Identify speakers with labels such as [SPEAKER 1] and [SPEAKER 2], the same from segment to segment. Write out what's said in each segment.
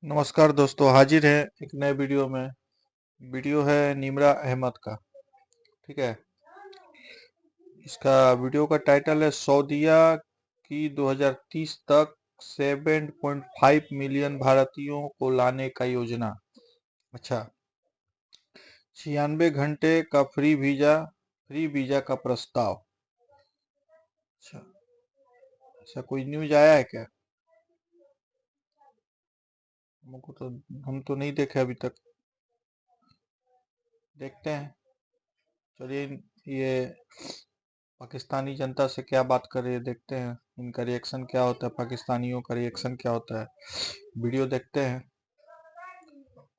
[SPEAKER 1] नमस्कार दोस्तों, हाजिर है एक नए वीडियो में। वीडियो है निमरा अहमद का। ठीक है। इसका वीडियो का टाइटल है सऊदीया की 2030 तक 7.5 मिलियन भारतीयों को लाने का योजना। अच्छा। 96 घंटे का फ्री वीजा का प्रस्ताव। अच्छा। अच्छा, कोई न्यूज आया है क्या? हमको तो हम तो नहीं देखे अभी तक। देखते हैं। चलिए, ये पाकिस्तानी जनता से क्या बात कर रही है, देखते हैं इनका रिएक्शन क्या होता है, पाकिस्तानियों का रिएक्शन क्या होता है। वीडियो देखते हैं।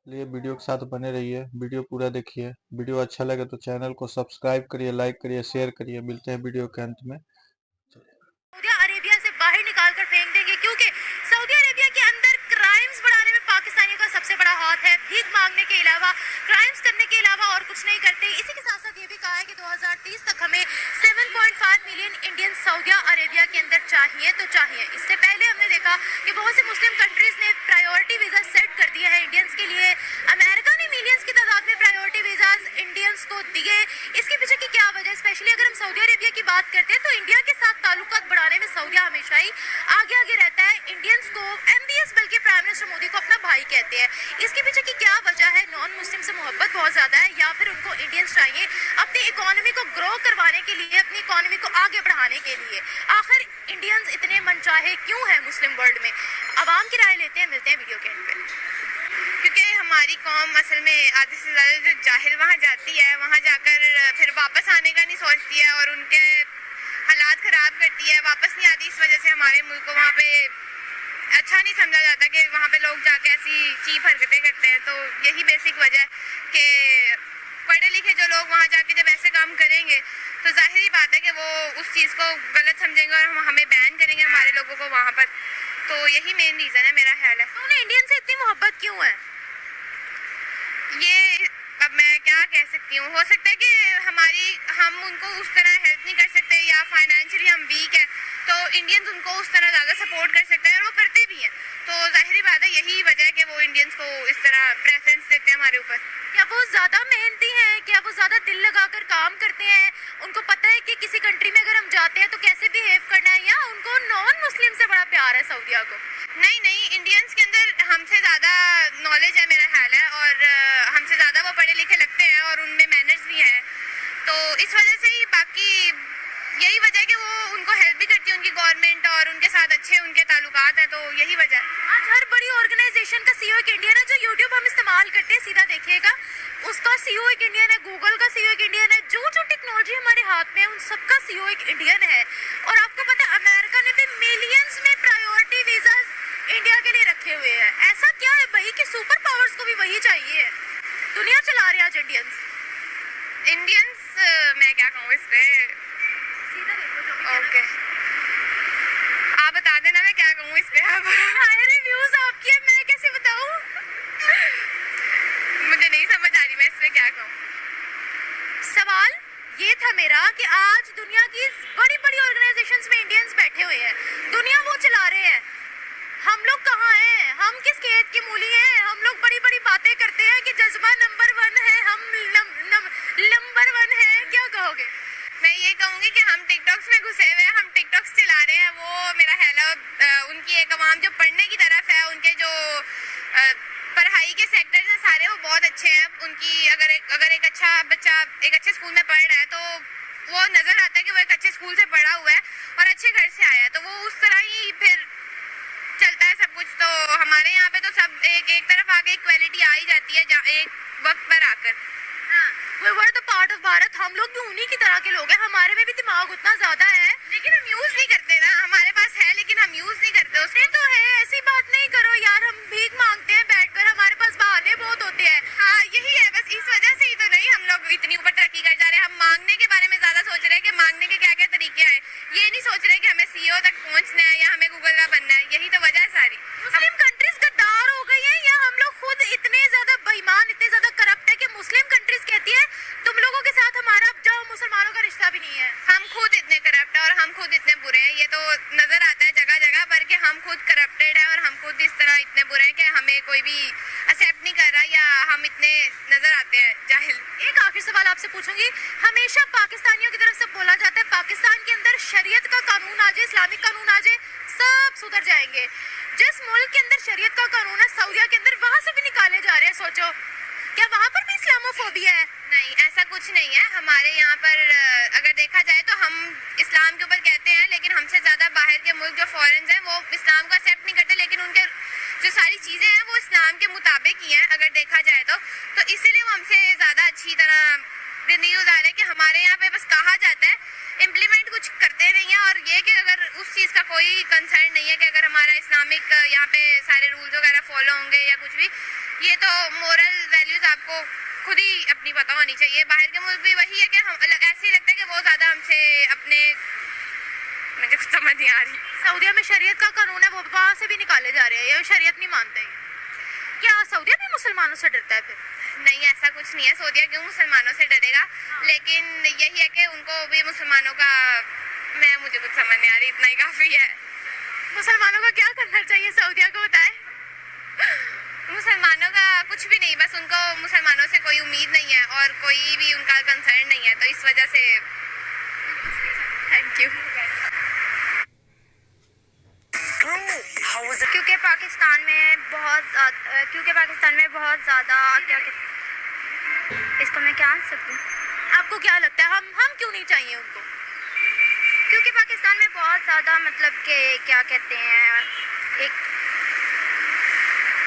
[SPEAKER 1] लिए वीडियो के साथ बने रहिए, वीडियो पूरा देखिए। वीडियो अच्छा लगे तो चैनल को सब्सक्राइब करिए, लाइक करिए, शेयर करिए। मिलते हैं वीडियो के अंत में।
[SPEAKER 2] सऊदी अरेबिया से बाहर निकाल कर फेंक देंगे, क्योंकि सऊदी अरेबिया के अंदर क्राइम्स बढ़ाने में पाकिस्तानियों का सबसे बड़ा हाथ है। भीख मांगने के अलावा, क्राइम्स करने के अलावा और कुछ नहीं करते। इसी के साथ साथ ये भी कहा है कि 2030 तक हमें 7.5 मिलियन इंडियन सऊदी अरेबिया के अंदर चाहिए तो चाहिए। इससे पहले हमने देखा कि बहुत से मुस्लिम कंट्रीज ने प्रायोरिटी वीजा सेट कर दिया है इंडियंस के लिए। अमेरिका ने मिलियंस की तादाद में प्रायोरिटी वीजा इंडियंस को दिए। इसके पीछे की क्या वजह? स्पेशली अगर हम सऊदी अरेबिया की बात करते हैं तो इंडिया के साथ ताल्लुकात बढ़ाने में सऊदिया हमेशा ही आगे आगे रहता है। इंडियंस को एमबीएस बल्कि प्राइम मिनिस्टर मोदी को अपना भाई कहते हैं। इसके पीछे की क्या वजह है? नॉन मुस्लिम से मोहब्बत बहुत ज्यादा है, या फिर उनको इंडियंस चाहिए अपनी इकोनॉमी को ग्रो करवाने के लिए, अपनी इकोनॉमी को आगे बढ़ाने के लिए? आखिर इंडियंस इतने मनचाहे क्यों है मुस्लिम वर्ल्ड में? आवाम की राय लेते हैं, मिलते हैं वीडियो के एंड पे। क्योंकि हमारी कौम असल में आधे से ज़्यादा जो जाहिल वहाँ जाती है, वहाँ जाकर फिर वापस आने का नहीं सोचती है और उनके हालात ख़राब करती है, वापस नहीं आती। इस वजह से हमारे मुल्क को वहाँ पे अच्छा नहीं समझा जाता कि वहाँ पे लोग जाके ऐसी चीप हरकतें करते हैं। तो यही बेसिक वजह है कि पढ़े लिखे जो लोग वहाँ जाके जब ऐसे काम करेंगे तो जाहिर बात है कि वो उस चीज़ को गलत समझेंगे और हमें बैन करेंगे हमारे लोगों को वहाँ पर। तो यही मेन रीज़न है, मेरा ख्याल है। तो उन्हें इंडियन से इतनी मोहब्बत क्यों है? ये अब मैं क्या कह सकती हूँ। हो सकता है कि हम उनको उस तरह हेल्प नहीं कर सकते, या फाइनेंशियली हम वीक है, तो इंडियंस उनको उस तरह ज़्यादा सपोर्ट कर सकते हैं और वो करते भी हैं। तो जाहिर बात है यही वजह है कि वो इंडियंस को इस तरह प्रेफरेंस देते हैं हमारे ऊपर। क्या वो ज़्यादा मेहनती हैं? क्या वो ज़्यादा दिल लगाकर काम करते हैं? उनको पता है कि किसी कंट्री में अगर हम जाते हैं तो कैसे बिहेव करना है, या उनको नॉन मुस्लिम से बड़ा प्यार है सऊदिया को? नहीं नहीं, इंडियंस के अंदर हमसे ज़्यादा नॉलेज है, मेरा ख्याल है, और हमसे ज़्यादा वो पढ़े लिखे लगते हैं और उनमें मैनर्स भी हैं। तो इस वजह से ही, बाकी यही वजह है कि वो उनको हेल्प भी करती है उनकी गवर्नमेंट, और उनके साथ अच्छे उनके ताल्लुकात हैं। तो यही वजह है। आज हर बड़ी ऑर्गेनाइजेशन का सीईओ एक इंडियन है। जो यूट्यूब हम इस्तेमाल करते हैं, सीधा देखिएगा, उसका सीईओ एक इंडियन है। गूगल का सीईओ एक इंडियन है। जो जो टेक्नोलॉजी हमारे हाथ में है उन सबका सीईओ एक इंडियन है। और आपको पता है अमेरिका ने भी मिलियंस में प्रायोरिटी वीजा इंडिया के लिए रखे हुए हैं। ऐसा क्या है भाई कि सुपर पावर्स को भी वही चाहिए? दुनिया चला रहे हैं आज इंडियंस। मैं क्या कहूँ इस पे? सीधा देखो। ओके, आप बता देना मैं क्या कहूँ इस पे। आप रिव्यूज आपकी है, मैं कैसे बताऊँ? मुझे नहीं समझ आ रही मैं इस पे क्या कहूँ। सवाल ये था मेरा कि आज दुनिया की बड़ी बड़ी ऑर्गेनाइजेशंस में इंडियंस बैठे हुए हैं, दुनिया वो चला रहे हैं। हम लोग कहाँ हैं? हम किस खेत की मूली हैं? हम लोग बड़ी बड़ी बातें करते हैं कि जज्बा नंबर 1 है, हम नंबर 1 है। क्या कहोगे? मैं ये कहूँगी कि हम टिकटॉक्स में घुसे हुए हैं, हम टिकटॉक्स चला रहे हैं। वो मेरा ख्याल है उनकी एक आवाम जो पढ़ने की तरफ है, उनके जो पढ़ाई के सेक्टर्स हैं सारे, वो बहुत अच्छे हैं। उनकी अगर एक अच्छा बच्चा एक अच्छे स्कूल में पढ़ रहा है तो वो नज़र आता है कि वो एक अच्छे स्कूल से पढ़ा हुआ है और अच्छे घर से आया है। तो वो उस तरह ही फिर चलता है सब कुछ। तो हमारे यहाँ पे तो सब एक तरफ आके इक्वालिटी आ ही जाती है एक वक्त पर आकर। We were the part of Bharat. हम लोग भी उन्हीं की तरह के लोग हैं, हमारे में भी दिमाग उतना ज्यादा है, लेकिन हम यूज नहीं करते ना। हमारे पास है लेकिन हम यूज नहीं करते उसमें। तो है, ऐसी बात नहीं करो यार। हम भीख मांगते हैं बैठकर, हमारे पास बहाने बहुत होते हैं। हाँ यही है बस, इस वजह से ही तो नहीं हम लोग इतनी ऊपर तरक्की कर जा रहे हैं। हम मांगने के बारे में ज्यादा सोच रहे हैं कि मांगने के क्या क्या तरीके हैं। ये नहीं सोच रहे कि हमें सीईओ तक पहुंचना है या हमें गूगल का बनना है। यही तो वजह है सारी। मुस्लिम कंट्रीज गद्दार हो गई है, या हम लोग खुद इतने ज्यादा बेईमान, इतने ज्यादा करप्ट है कि मुस्लिम कंट्रीज कहती है तुम लोगों के साथ हमारा जाओ मुसलमानों का रिश्ता भी नहीं है। हम खुद इतने करप्ट है और हम खुद इतने बुरे हैं। ये तो नजर आता है जगह जगह पर कि हम खुद करप्टेड है और हम खुद इस तरह इतने कोई भी एक्सेप्ट नहीं कर रहा, या हम इतने नजर आते हैं जाहिल। एक आखिरी सवाल आपसे पूछूंगी, हमेशा पाकिस्तानियों की तरफ से बोला जाता है पाकिस्तान के अंदर शरीयत का कानून आ जाए, इस्लामिक कानून आ जाए, सब सुधर जाएंगे। जिस मुल्क के अंदर शरीयत का कानून है, सऊदीया के अंदर, वहां से भी निकाले जा रहे हैं। सोचो, क्या वहाँ पर भी इस्लामोफोबिया है? नहीं, ऐसा कुछ नहीं है। हमारे यहाँ पर अगर देखा जाए तो हम इस्लाम के ऊपर कहते हैं, लेकिन हमसे ज़्यादा बाहर के मुल्क जो फॉरेन हैं वो इस्लाम को एक्सेप्ट नहीं करते, लेकिन उनके जो सारी चीज़ें हैं वो इस्लाम के मुताबिक ही हैं अगर देखा जाए तो इसीलिए वो हमसे ज़्यादा अच्छी तरह ज़िंदगी गुजार रहे हैं। कि हमारे यहाँ पे बस कहा जाता है, इम्प्लीमेंट कुछ करते नहीं है। और ये कि अगर उस चीज़ का कोई कंसर्न नहीं है कि अगर हमारा इस्लामिक यहाँ पे सारे रूल्स वगैरह फॉलो होंगे या कुछ भी, ये तो मोरल वैल्यूज आपको खुद ही अपनी पता होनी चाहिए। बाहर के मुल्क भी वही है कि हम ऐसे ही लगता है कि वो ज़्यादा हमसे अपने, मुझे कुछ समझ नहीं आ रही। सऊदीया में शरीयत का कानून है, वो वहाँ से भी निकाले जा रहे हैं, ये शरीयत नहीं मानते हैं। क्या सऊदीया भी मुसलमानों से डरता है फिर? नहीं, ऐसा कुछ नहीं है। सऊदीया क्यों मुसलमानों से डरेगा, लेकिन यही है कि उनको भी मुसलमानों का, मुझे कुछ समझ नहीं आ रही, इतना ही काफ़ी है। मुसलमानों का क्या करना चाहिए सऊदीया को, बताएं? मुसलमानों का कुछ भी नहीं, बस उनको मुसलमानों से कोई उम्मीद नहीं है और कोई भी उनका कंसर्न नहीं है, तो इस वजह से थैंक यू। क्योंकि पाकिस्तान में बहुत ज़्यादा क्या कहते, इसको मैं क्या आंसर दूँ? आपको क्या लगता है हम क्यों नहीं चाहिए उनको? क्योंकि पाकिस्तान में बहुत ज़्यादा मतलब कि क्या कहते हैं, एक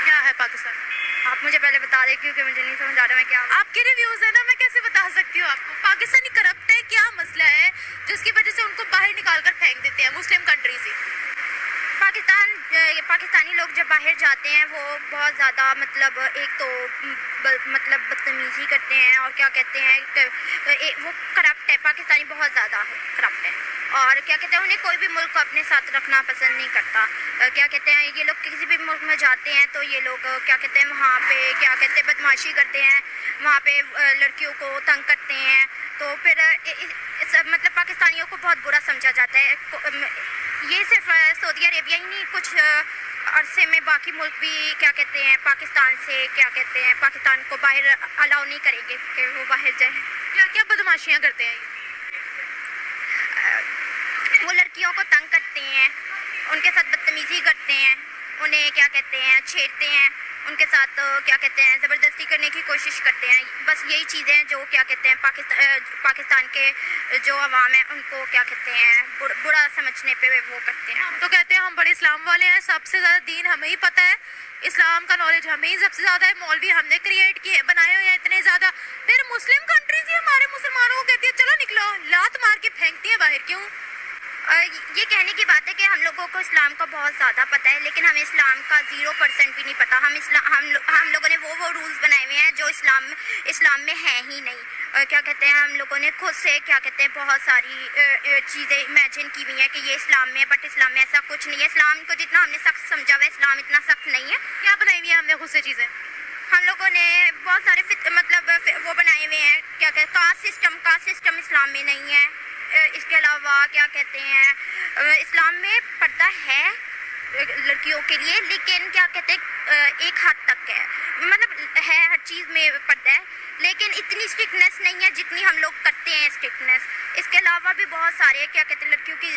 [SPEAKER 2] क्या है पाकिस्तान? आप मुझे पहले बता दें, क्योंकि मुझे नहीं समझ आ रहा मैं क्या। आपके रिव्यूज है ना, मैं कैसे बता सकती हूँ आपको? पाकिस्तानी करप्ट है, क्या मसला है जिसकी वजह से उनको बाहर निकाल कर फेंक देते हैं मुस्लिम कंट्री से? पाकिस्तानी लोग जब बाहर जाते हैं वो बहुत ज़्यादा मतलब एक तो मतलब बदतमीजी करते हैं और क्या कहते हैं वो करप्ट है। पाकिस्तानी बहुत ज़्यादा करप्ट है और क्या कहते हैं उन्हें कोई भी मुल्क को अपने साथ रखना पसंद नहीं करता। क्या कहते हैं ये लोग किसी भी मुल्क में जाते हैं तो ये लोग क्या कहते हैं वहाँ पे क्या कहते हैं बदमाशी करते हैं, वहाँ पे लड़कियों को तंग करते हैं। तो फिर मतलब पाकिस्तानियों को बहुत बुरा समझा जाता है। ये सिर्फ सऊदी अरेबिया ही नहीं, कुछ अरसे में बाकी मुल्क भी क्या कहते हैं पाकिस्तान से क्या कहते हैं पाकिस्तान को बाहर अलाउ नहीं करेंगे कि वो बाहर जाए। क्या क्या बदमाशियाँ करते हैं? वो लड़कियों को तंग करते हैं, उनके साथ बदतमीजी करते हैं, उन्हें क्या कहते हैं छेड़ते हैं, उनके साथ क्या कहते हैं ज़बरदस्ती करने की कोशिश करते हैं। बस यही चीज़ें हैं जो क्या कहते हैं पाकिस्तान के जो अवाम है उनको क्या कहते हैं बुरा समझने पे वो करते हैं। हम तो कहते हैं हम बड़े इस्लाम वाले हैं, सबसे ज़्यादा दीन हमें ही पता है, इस्लाम का नॉलेज हमें ही सबसे ज़्यादा है, मौलवी हमने क्रिएट किए बनाए हुए हैं इतने ज़्यादा। फिर मुस्लिम कंट्रीज ही हमारे मुसलमानों को कहती है चलो निकलो, लात मार के फेंकती है बाहर। क्यों? ये कहने की बात है कि हम लोगों को इस्लाम का बहुत ज़्यादा पता है, लेकिन हमें इस्लाम का 0% भी नहीं पता। हम लोगों ने वो रूल्स बनाए हुए हैं जो इस्लाम में है ही नहीं। क्या कहते हैं हम लोगों ने खुद से क्या कहते हैं बहुत सारी चीज़ें इमेजिन की हुई हैं कि ये इस्लाम में, बट इस्लाम में ऐसा कुछ नहीं है। इस्लाम को जितना हमने सख्त समझा हुआ है, इस्लाम इतना सख्त नहीं है। क्या बनाई हुई है हमने खुद से चीज़ें? हम लोगों ने बहुत सारे मतलब वो बनाए हुए हैं, क्या कहते हैं कास्ट सिस्टम इस्लाम में नहीं है। इसके अलावा क्या कहते हैं इस्लाम में पर्दा है लड़कियों के लिए, लेकिन क्या कहते हैं एक हद तक है, मतलब है हर चीज़ में पर्दा है, लेकिन इतनी स्ट्रिक्टनेस नहीं है जितनी हम लोग करते हैं स्ट्रिक्टनेस। इसके अलावा भी बहुत सारे क्या कहते हैं लड़कियों की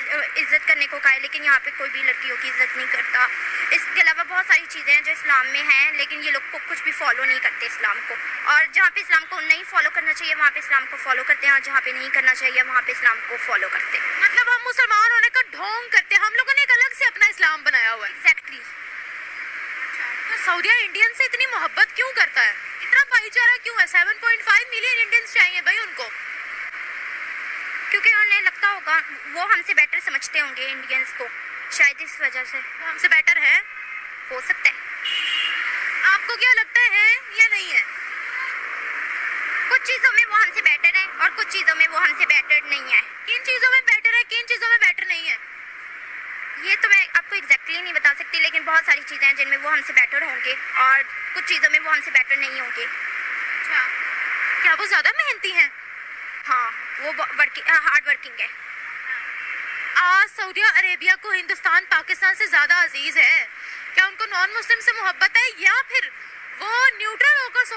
[SPEAKER 2] इज्जत करने को कहा है, लेकिन यहाँ पे कोई भी लड़कियों की इज्जत नहीं करता। इसके अलावा बहुत सारी चीज़ें हैं जो इस्लाम में हैं, लेकिन ये लोग को कुछ भी फॉलो नहीं करते इस्लाम को। और जहाँ पे इस्लाम को नहीं फॉलो करना चाहिए वहाँ पे इस्लाम को फॉलो करते हैं, और जहाँ पे नहीं करना चाहिए वहाँ पे इस्लाम को फॉलो करते हैं। मतलब हम मुसलमान होने का ढोंग करते हैं, हम लोगों ने एक अलग से अपना इस्लाम बनाया हुआ है। एग्जैक्टली। तो सऊदीया इंडियन से इतनी मोहब्बत क्यों करता है, इतना भाईचारा क्यों है? 7.5 मिलियन इंडियंस चाहिए भाई उनको, क्योंकि उन्हें लगता होगा वो हमसे बेटर समझते होंगे इंडियंस को, शायद इस वजह से। वो हमसे बेटर है, हो सकता है। आपको क्या लगता है या नहीं है? कुछ चीज़ों में वो हमसे बेटर है और कुछ चीज़ों में वो हमसे बेटर नहीं है। किन चीज़ों में बेटर है, किन चीज़ों में बेटर नहीं है? ये तो मैं आपको एग्जैक्टली नहीं बता सकती, लेकिन बहुत सारी चीज़ें हैं जिनमें वो हमसे बेटर होंगे और कुछ चीज़ों में वो हमसे बेटर नहीं होंगे। अच्छा, क्या वो ज़्यादा मेहनती हैं? हाँ, वो हार्ड वर्किंग है। आज सऊदी अरेबिया को हिंदुस्तान पाकिस्तान से ज़्यादा अजीज़ है। क्या उनको नॉन मुस्लिम से मोहब्बत है या फिर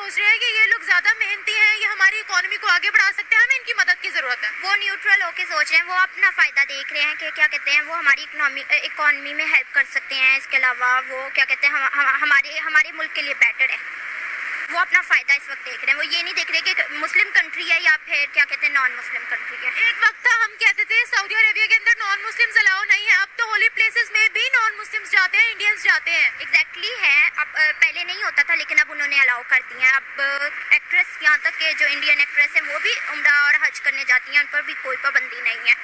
[SPEAKER 2] सोच रहे हैं कि ये लोग ज्यादा मेहनती हैं, ये हमारी इकोनॉमी को आगे बढ़ा सकते हैं, हमें इनकी मदद की जरूरत है।
[SPEAKER 3] वो न्यूट्रल होके सोच रहे हैं, वो अपना फायदा देख रहे हैं कि क्या कहते हैं वो हमारी इकोनॉमी में हेल्प कर सकते हैं। इसके अलावा वो क्या कहते हैं हमारे मुल्क के लिए बेटर है। वो अपना फायदा इस वक्त देख रहे हैं, वो ये नहीं देख रहे कि मुस्लिम कंट्री है या फिर क्या कहते हैं नॉन मुस्लिम कंट्री है।
[SPEAKER 2] एक वक्त था हम कहते थे सऊदी अरेबिया के अंदर नॉन मुस्लिम्स अलाउ नहीं है, अब तो होली प्लेसेस में भी नॉन मुस्लिम्स जाते हैं, इंडियंस जाते हैं।
[SPEAKER 3] एग्जैक्टली है, अब पहले नहीं होता था लेकिन अब उन्होंने अलाउ कर दिया है। अब एक्ट्रेस यहाँ तक के जो इंडियन एक्ट्रेस है वो भी उम्रा और हज करने जाती हैं, उन पर भी कोई पाबंदी नहीं है।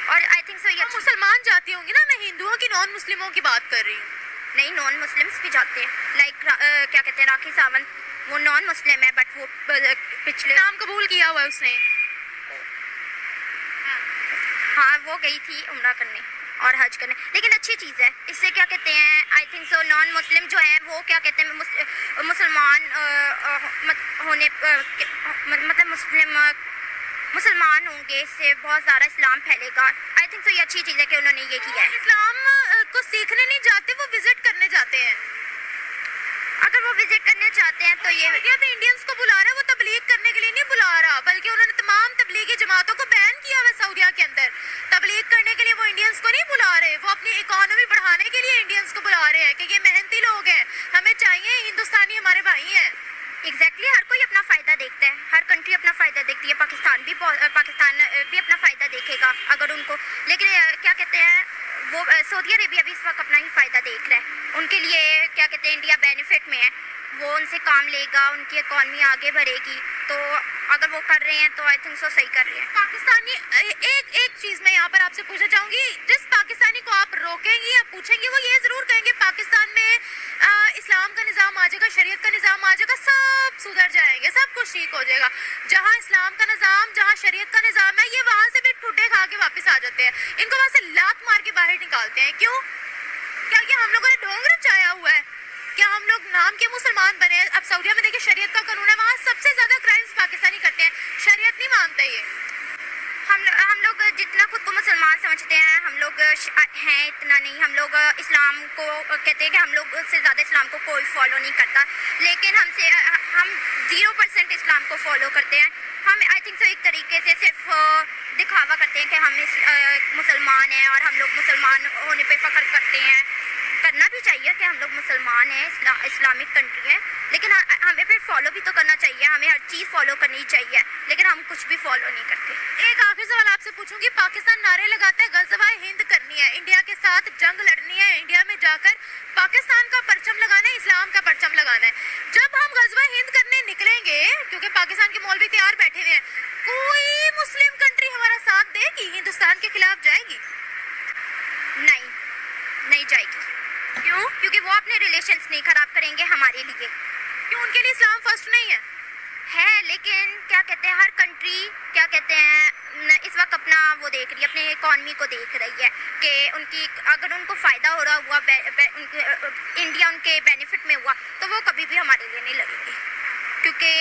[SPEAKER 3] और आई थिंक सो ये
[SPEAKER 2] मुसलमान जाती होंगी ना, मैं हिंदुओं की नॉन मुस्लिमों की बात कर रही हूँ।
[SPEAKER 3] नहीं, नॉन मुस्लिम्स भी जाते हैं। लाइक क्या कहते हैं राखी सावंत, वो नॉन मुस्लिम है बट वो पिछले
[SPEAKER 2] नाम कबूल किया हुआ है उसने।
[SPEAKER 3] हाँ, वो गई थी उम्रा करने और हज करने, लेकिन अच्छी चीज़ है। इससे क्या कहते हैं I think so non Muslim जो है वो क्या कहते हैं मुसलमान होने मतलब मुसलमान होंगे, इससे बहुत ज़्यादा इस्लाम फैलेगा। आई थिंक सो ये अच्छी चीज़ है कि उन्होंने ये किया है।
[SPEAKER 2] इस्लाम को सीखने नहीं जाते, वो विजिट करने जाते हैं।
[SPEAKER 3] अगर वो विजिट करने चाहते हैं तो ये
[SPEAKER 2] भी इंडियंस को बुला रहा है, वो तबलीग करने के लिए नहीं बुला रहा, बल्कि उन्होंने तमाम तबलीगी जमातों को बैन किया हुआ सऊदीया के अंदर। तबलीग करने के लिए वो इंडियंस को नहीं बुला रहे, वो अपनी इकोनॉमी बढ़ाने के लिए इंडियंस को बुला रहे हैं कि ये मेहनती लोग हैं, हमें चाहिए, हिंदुस्तानी हमारे भाई हैं।
[SPEAKER 3] एग्जैक्टली हर कोई अपना फ़ायदा देखता है, हर कंट्री अपना फ़ायदा देखती है। पाकिस्तान भी अपना फ़ायदा देखेगा अगर उनको, लेकिन क्या कहते हैं वो सऊदी अरेबिया भी इस वक्त अपना ही फ़ायदा देख रहा है। उनके लिए क्या कहते हैं इंडिया बेनिफिट में है, वो उनसे काम लेगा, उनकी इकॉनमी आगे बढ़ेगी। तो अगर वो कर रहे हैं तो आई थिंक सो सही कर रहे हैं।
[SPEAKER 2] पाकिस्तानी एक चीज़ मैं यहाँ पर आपसे पूछना चाहूँगी, जिस पाकिस्तानी को आप रोकेंगी या पूछेंगी वो ये ज़रूर कहेंगे पाकिस्तान में इस्लाम का निज़ाम आ जाएगा, शरीयत का निज़ाम आ जाएगा, सब सुधर जाएंगे, सब कुछ ठीक हो जाएगा। जहाँ इस्लाम का निज़ाम, जहाँ शरीयत का निज़ाम है, ये वहाँ से भी ठुड्डे खा के वापस आ जाते हैं, इनको वहाँ से लात मार के बाहर निकालते हैं। क्यों? क्या हम लोगों ने ढोंग रचाया हुआ है? क्या हम लोग नाम के मुसलमान बने? अब सऊदीया में देखिए शरीयत का कानून है, वहाँ सबसे ज़्यादा क्राइम्स पाकिस्तानी करते हैं, शरीयत नहीं मानते ये।
[SPEAKER 3] हम लोग जितना खुद को मुसलमान समझते हैं, हम लोग हैं इतना नहीं। हम लोग इस्लाम को कहते हैं कि हम लोग से ज़्यादा इस्लाम को कोई फॉलो नहीं करता, लेकिन हम 0% इस्लाम को फॉलो करते हैं। हम आई थिंक सो एक तरीके से सिर्फ दिखावा करते हैं कि हम मुसलमान हैं और हम लोग मुसलमान होने पे फ़ख्र करते हैं। करना भी चाहिए कि हम लोग मुसलमान हैं, इस्लामिक कंट्री है, लेकिन हमें फिर फॉलो भी तो करना चाहिए, हमें हर चीज़ फॉलो करनी चाहिए, लेकिन हम कुछ भी फॉलो नहीं करते।
[SPEAKER 2] एक आखिरी सवाल आपसे पूछूंगी, पाकिस्तान नारे लगाता है गज़वा हिंद करनी है, इंडिया के साथ जंग लड़नी है, इंडिया में जाकर पाकिस्तान का परचम लगाना है, इस्लाम का परचम लगाना है। जब हम गज़वा हिंद करने निकलेंगे, क्योंकि पाकिस्तान के मौलवी तैयार बैठे हुए हैं, कोई मुस्लिम कंट्री हमारा साथ देगी, हिंदुस्तान के खिलाफ जाएगी?
[SPEAKER 3] नहीं जाएगी। क्यों? क्योंकि वो अपने रिलेशंस नहीं खराब करेंगे हमारे लिए।
[SPEAKER 2] क्यों? उनके लिए इस्लाम फर्स्ट नहीं है?
[SPEAKER 3] है, लेकिन क्या कहते हैं हर कंट्री क्या कहते हैं इस वक्त अपना वो देख रही है, अपने इकॉनमी को देख रही है कि उनकी अगर उनको फ़ायदा हो रहा हुआ इंडिया उनके बेनिफिट में हुआ तो वो कभी भी हमारे लिए नहीं लगेंगे। क्योंकि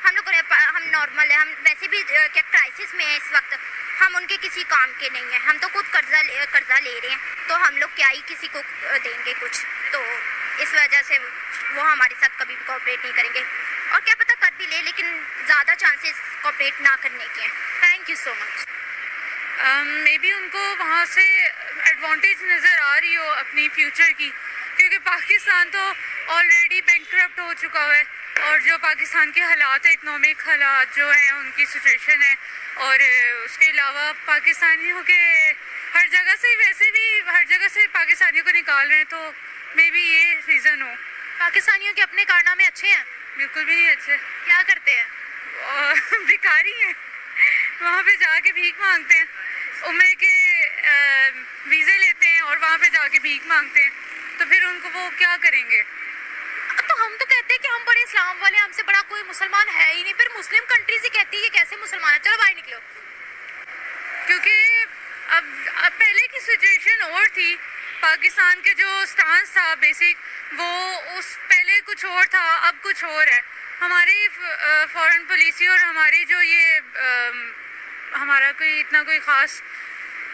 [SPEAKER 3] हम नॉर्मल है, हम वैसे भी क्या क्राइसिस में है इस वक्त, हम उनके किसी काम के नहीं हैं। हम तो खुद कर्जा ले रहे हैं, तो हम लोग क्या ही किसी को देंगे कुछ। तो इस वजह से वो हमारे साथ कभी भी कोऑपरेट नहीं करेंगे, और क्या पता कर भी ले, लेकिन ज़्यादा चांसेस कोऑपरेट ना करने के हैं।
[SPEAKER 2] Thank you so much.
[SPEAKER 4] May be उनको वहाँ से एडवांटेज नज़र आ रही हो अपनी फ्यूचर की, क्योंकि पाकिस्तान तो ऑलरेडी बैंकक्रप्ट हो चुका है, और जो पाकिस्तान के हालात है, इकनॉमिक हालात जो है, उनकी सिचुएशन है, और उसके अलावा पाकिस्तानियों के हर जगह से वैसे भी हर जगह से पाकिस्तानियों को निकाल रहे हैं, तो मे बी ये रीज़न हो।
[SPEAKER 2] पाकिस्तानियों के अपने कारनामे अच्छे हैं?
[SPEAKER 4] बिल्कुल भी नहीं अच्छे।
[SPEAKER 2] क्या करते हैं?
[SPEAKER 4] भिखारी हैं, वहाँ पे जाके भीख मांगते हैं, उम्र के वीज़े लेते हैं और वहाँ पे जाके भीख मांगते हैं, तो फिर उनको वो क्या करेंगे?
[SPEAKER 2] तो हम तो कहते हैं कि हम बड़े इस्लाम वाले, हमसे बड़ा कोई मुसलमान है ही नहीं, फिर मुस्लिम कंट्रीज ही कहती है कैसे मुसलमान है, चलो बाहर निकलो।
[SPEAKER 4] क्योंकि अब पहले की सिचुएशन और थी, पाकिस्तान के जो स्टांस था बेसिक, वो उस पहले कुछ और था, अब कुछ और है। हमारी फॉरेन पॉलिसी और हमारी जो ये हमारा कोई इतना कोई ख़ास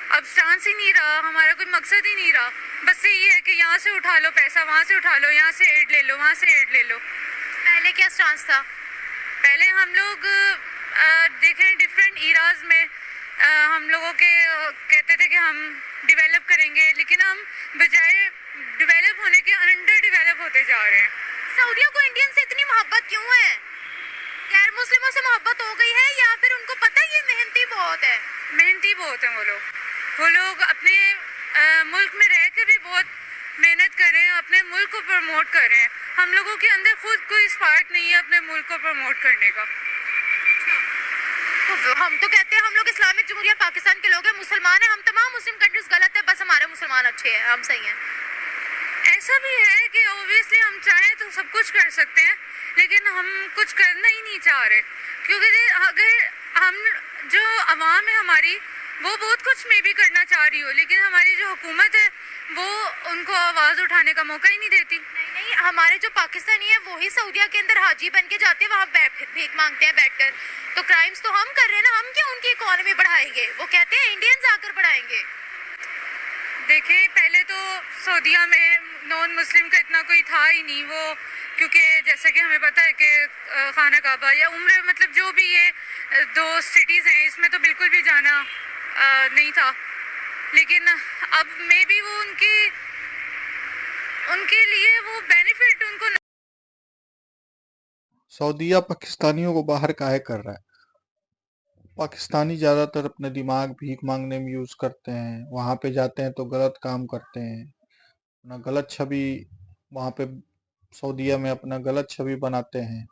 [SPEAKER 4] अब स्टांस ही नहीं रहा, हमारा कोई मकसद ही नहीं रहा। बस ये है कि यहाँ से उठा लो पैसा, वहाँ से उठा लो, यहाँ से एड ले लो, वहाँ से एड ले लो।
[SPEAKER 2] पहले क्या स्टांस था?
[SPEAKER 4] पहले हम लोग देखें डिफरेंट इराज में हम लोगों के कहते थे कि हम डेवलप करेंगे, लेकिन हम बजाय डेवलप होने के अंडर डेवलप होते जा रहे हैं।
[SPEAKER 2] सऊदियों को इंडियन से इतनी मोहब्बत क्यों है? गैर मुस्लिमों से मोहब्बत हो गई है या फिर उनको पता है ये मेहनती बहुत है?
[SPEAKER 4] मेहनती बहुत हैं वो लोग अपने मुल्क में रह के भी बहुत मेहनत कर रहे हैं, अपने मुल्क को प्रमोट कर रहे हैं। हम लोगों के अंदर खुद कोई स्पार्क नहीं है अपने मुल्क को प्रमोट करने का।
[SPEAKER 2] तो हम तो कहते हैं हम लोग इस्लामिक जमहूरिया पाकिस्तान के लोग हैं, मुसलमान हैं, हम तमाम मुस्लिम कंट्रीज गलत है, बस हमारे मुसलमान अच्छे हैं, हम सही हैं।
[SPEAKER 4] ऐसा भी है कि ऑब्वियसली हम चाहें तो सब कुछ कर सकते हैं, लेकिन हम कुछ करना ही नहीं चाह रहे, क्योंकि अगर हम जो आवाम है हमारी वो बहुत कुछ में भी करना चाह रही हो, लेकिन हमारी जो हुकूमत है वो उनको आवाज़ उठाने का मौका ही नहीं देती।
[SPEAKER 2] नहीं, हमारे जो पाकिस्तानी है वही सऊदिया के अंदर हाजी बन के जाते हैं, वहाँ भीख मांगते हैं बैठकर। तो क्राइम्स तो हम कर रहे हैं ना, हम क्यों उनकी इकोनॉमी बढ़ाएंगे? वो कहते हैं इंडियंस आकर बढ़ाएंगे।
[SPEAKER 4] देखिए पहले तो सऊदिया में नॉन मुस्लिम का इतना कोई था ही नहीं, वो क्योंकि जैसे कि हमें पता है कि खाना काबा या उम्र मतलब जो भी ये दो सिटीज़ हैं इसमें तो बिल्कुल भी जाना नहीं था, लेकिन अब मे बी वो उनके लिए वो बेनिफिट उनको
[SPEAKER 1] सऊदीया पाकिस्तानियों को बाहर काहे कर रहा है? पाकिस्तानी ज़्यादातर अपने दिमाग भीख मांगने में यूज़ करते हैं, वहाँ पे जाते हैं तो गलत काम करते हैं, अपना गलत छवि वहाँ पे सऊदीया में अपना गलत छवि बनाते हैं।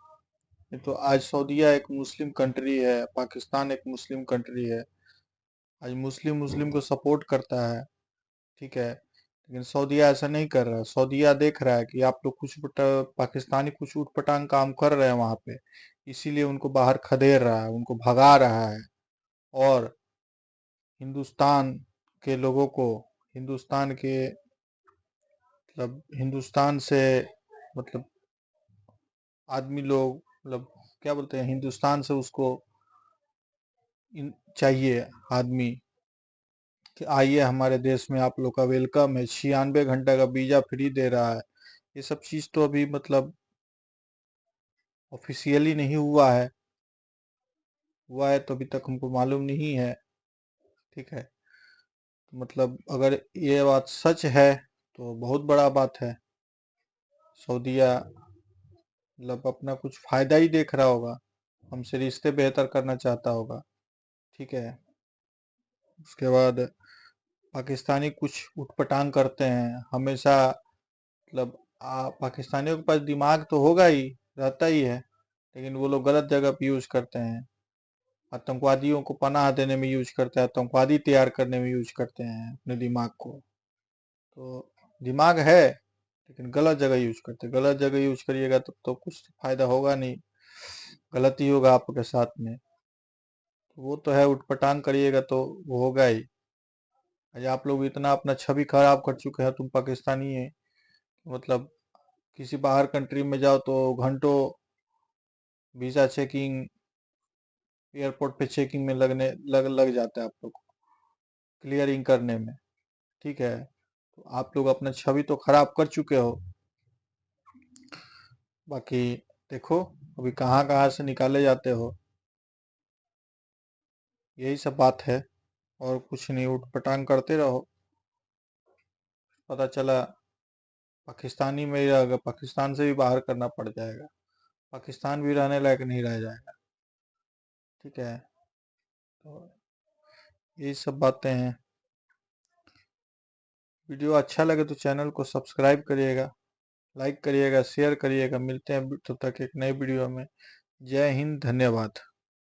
[SPEAKER 1] ये तो आज सऊदीया एक मुस्लिम कंट्री है, पाकिस्तान एक मुस्लिम कंट्री है, आज मुस्लिम को सपोर्ट करता है, ठीक है, लेकिन सऊदीया ऐसा नहीं कर रहा है। सऊदीया देख रहा है कि आप लोग पाकिस्तानी कुछ उटपटांग काम कर रहे हैं वहाँ पे, इसीलिए उनको बाहर खदेड़ रहा है, उनको भगा रहा है, और हिंदुस्तान के लोगों को, हिंदुस्तान के मतलब हिंदुस्तान से मतलब आदमी लोग मतलब क्या बोलते हैं, हिंदुस्तान से उसको चाहिए आदमी कि आइए हमारे देश में, आप लोग का वेलकम है, 96 घंटे का वीजा फ्री दे रहा है। ये सब चीज़ तो अभी मतलब ऑफिशियली नहीं हुआ है तो अभी तक हमको मालूम नहीं है, ठीक है। तो मतलब अगर ये बात सच है तो बहुत बड़ा बात है। सऊदीया मतलब अपना कुछ फायदा ही देख रहा होगा, हमसे रिश्ते बेहतर करना चाहता होगा, ठीक है। उसके बाद पाकिस्तानी कुछ उटपटांग करते हैं हमेशा, मतलब पाकिस्तानियों के पास दिमाग तो होगा ही, रहता ही है, लेकिन वो लोग गलत जगह पे यूज करते हैं, आतंकवादियों को पनाह देने में यूज करते हैं, आतंकवादी तैयार करने में यूज करते हैं अपने दिमाग को। तो दिमाग है लेकिन गलत जगह यूज करते, गलत जगह यूज करिएगा तब तो कुछ फायदा होगा नहीं, गलत ही होगा आपके साथ में। तो वो तो है, उटपटांग करिएगा तो वो होगा ही। आज आप लोग इतना अपना छवि खराब कर चुके हैं, तुम पाकिस्तानी है, मतलब किसी बाहर कंट्री में जाओ तो घंटों वीजा चेकिंग, एयरपोर्ट पे चेकिंग में लग जाता है आप लोग क्लियरिंग करने में, ठीक है। तो आप लोग अपना छवि तो खराब कर चुके हो। बाकी देखो अभी कहाँ कहाँ से निकाले जाते हो, यही सब बात है, और कुछ नहीं, उठपटांग करते रहो। पता चला पाकिस्तानी में ही रहेगा, पाकिस्तान से भी बाहर करना पड़ जाएगा, पाकिस्तान भी रहने लायक नहीं रह जाएगा, ठीक है। तो यही सब बातें हैं। वीडियो अच्छा लगे तो चैनल को सब्सक्राइब करिएगा, लाइक करिएगा, शेयर करिएगा। मिलते हैं तब तक एक नई वीडियो में। जय हिंद, धन्यवाद।